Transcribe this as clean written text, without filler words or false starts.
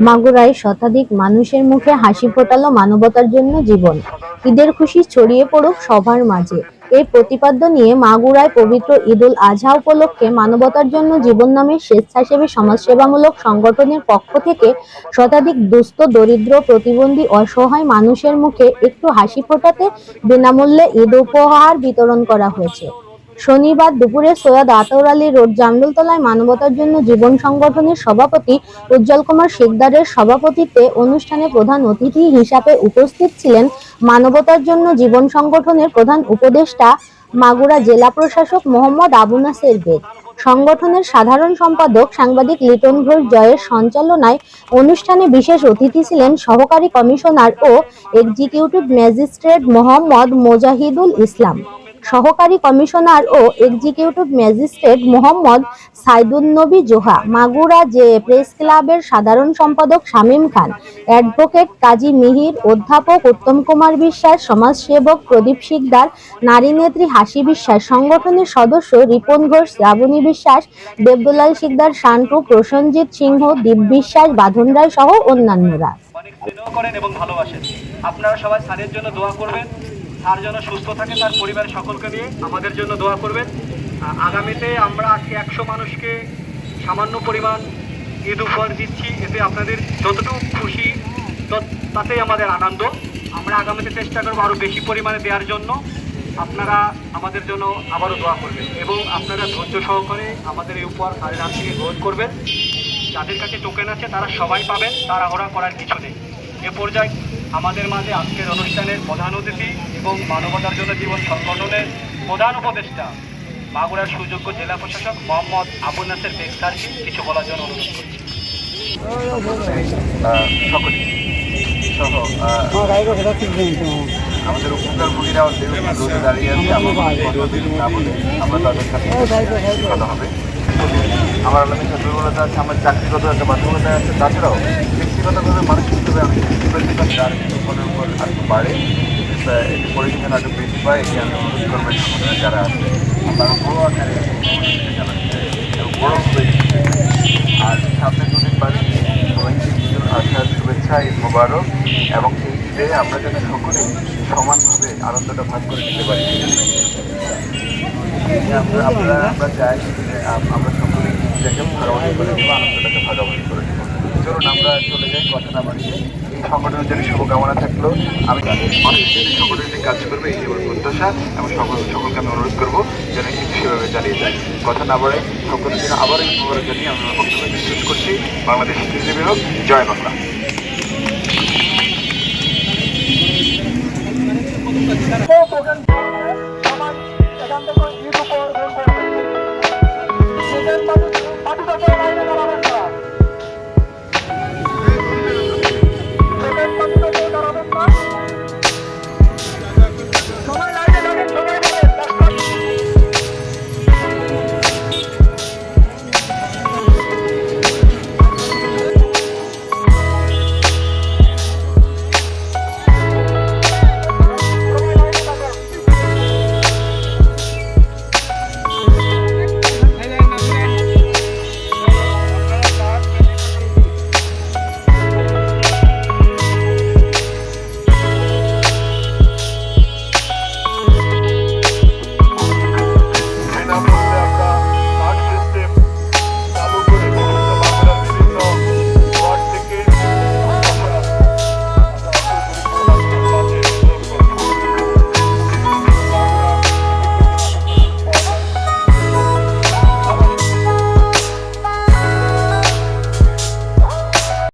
মাগুরায় শতাধিক মানুষের মুখে হাসি ফোটালো মানবতার জন্য জীবন। ঈদের খুশি ছড়িয়ে পড়ুক সবার মাঝে, এই প্রতিপাদ্য নিয়ে মাগুরায় পবিত্র ঈদুল আজহা উপলক্ষে মানবতার জন্য জীবন নামের স্বেচ্ছাসেবী সমাজসেবামূলক সংগঠনের পক্ষ থেকে শতাধিক দুস্থ, দরিদ্র, প্রতিবন্ধী, অসহায় মানুষের মুখে একটু হাসি ফোটাতে বিনামূল্যে ঈদ উপহার বিতরণ করা হয়েছে। শনিবার দুপুরে সৈয়দ আতর আলী রোড, জামরুলতলায় মানবতার জন্য জীবন সংগঠনের সভাপতি উজ্জ্বল কুমার শিকদারের সভাপতিত্বে অনুষ্ঠানে প্রধান অতিথি হিসাবে উপস্থিত ছিলেন মানবতার জন্য জীবন সংগঠনের প্রধান উপদেষ্টা মাগুরা জেলা প্রশাসক মোহাম্মদ আবু নাসের বেগ। সংগঠনের সাধারণ সম্পাদক সাংবাদিক লিটন ঘোষ জয়ের সঞ্চালনায় অনুষ্ঠানে বিশেষ অতিথি ছিলেন সহকারী কমিশনার ও এক্সিকিউটিভ ম্যাজিস্ট্রেট মোহাম্মদ মোজাহিদুল ইসলাম, সহকারী কমিশনার ও এক্সিকিউটিভ ম্যাজিস্ট্রেট মোহাম্মদ সাইদুন্নবী জোহা, মাগুরা যে প্রেস ক্লাবের সাধারণ সম্পাদক শামীম খান, অ্যাডভোকেট কাজী মিহির, অধ্যাপক উত্তম কুমার বিশ্বাস, সমাজসেবক প্রদীপ শিকদার, নারী নেত্রী হাসি বিশ্বাস, সংগঠনের সদস্য রিপন ঘোষ, শ্রাবণী বিশ্বাস, দেবদুলাল শিকদার, শান্টু, প্রসেনজিৎ সিংহ, দীপ বিশ্বাস, বাঁধন রায় সহ অন্যান্যরা। আপনারা সবাই স্যারের জন্য দোয়া করবেন, স্যার যেন সুস্থ থাকে, তার পরিবারের সকলকে নিয়ে আমাদের জন্য দোয়া করবেন। আগামীতে আমরা আজকে 100 মানুষকে সামান্য পরিমাণ ঈদ উপহার দিচ্ছি, এতে আপনাদের যতটুকু খুশি তাতেই আমাদের আনন্দ। আমরা আগামীতে চেষ্টা করবো আরও বেশি পরিমাণে দেওয়ার জন্য। আপনারা আমাদের জন্য আবারও দোয়া করবেন এবং আপনারা ধৈর্য সহকারে আমাদের এই উপহার স্যারের হাত থেকে গ্রহণ করবেন। যাদের কাছে টোকেন আছে তারা সবাই পাবেন, তাড়াহুড়া করার কিছু নেই। এ পর্যায়ে আমাদের মাঝে আজকের অনুষ্ঠানের প্রধান অতিথি এবং মানবতার জন্য জীবন সংগঠনের প্রধান উপদেষ্টা মাগুরার সুযোগ্য জেলা প্রশাসক মোহাম্মদ আবু নাসের বেগ স্যারকে কিছু বলার জন্য অনুরোধ করছি। আমাদের উপকারভোগীরা দাঁড়িয়ে আছে, আমরা তাদের সাথে কথা হবে। আমার আলামিকা দুর্বলতা আছে, আমার চাকরিগত একটা বাধ্যকতা আছে, তাছাড়াও ব্যক্তিগতভাবে মানসিকভাবে আমি তার উপর আরেকটু বাড়ে, এটি পরিচালনা আরও বৃদ্ধি পায়। এটি আমি অনুরোধ করবেন আমাদের যারা আছে আপনারা বড় আকারে জানাচ্ছে এবং বড়ভাবে। আর সামনে দুদিন বাড়ি সবাইকে ঈদুল আজহার শুভেচ্ছা, ঈদ মোবারক, এবং এই ঈদে আমরা যেন সকলেই সমানভাবে আনন্দটা ভাগ করে নিতে পারি। আমরা চাই যে আমরা সকলেই ঈদটাকে ভাগাভাগি করে দেবো, আনন্দটাকে ভাগাভাগি করে দেবো। চলুন আমরা চলে যাই, কথা না বাড়িয়ে। এই সংগঠনের জন্য শুভকামনা থাকলো। আমি মানুষের জন্য সংগঠনটি কাজ করবে এই আমার প্রত্যাশা, এবং সকলকে আমি অনুরোধ করবো যেন ঈদ সেভাবে চালিয়ে যায়। কথা না বাড়াই সকলের জন্য আবার এই মোবারক জানিয়ে আমি আমার বক্তব্য শেষ করছি। বাংলাদেশ কৃষিজীবী হোক, জয় বাংলা।